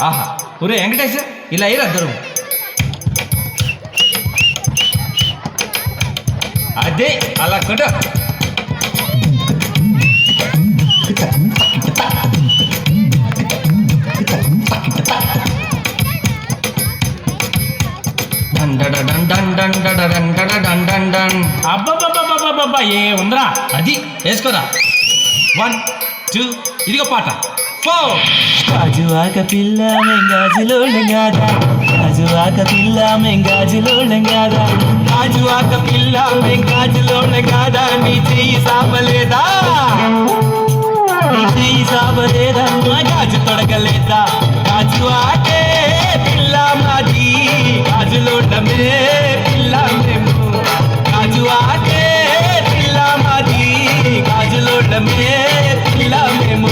ఆహా ఒరే వెంకటేశ్ ఇలా అయ్యారు అద్దరు అదే అలా కొట్ట అబ్బబ్బబ్బబ్బబ్బబ్బా ఏ ఉందిరా అది వేసుకోరా 1 2 ఇదిగో పాట 4 గాజువాక పిల్ల మెంగాజులో లెంగాదా గాజువాక పిల్ల మెంగాజులో లెంగాదా గాజువాక పిల్ల మెంగాజులో లెంగాదా నీ చెయ్యి సాపలేదా నీ చెయ్యి సాపలేదా మా గాజు తొడగలేదా గాజువాకే పిల్ల మాది గాజులోటమే పిల్ల మేము గాజువాకే పిల్ల మాది గాజులోటమే పిల్ల మేము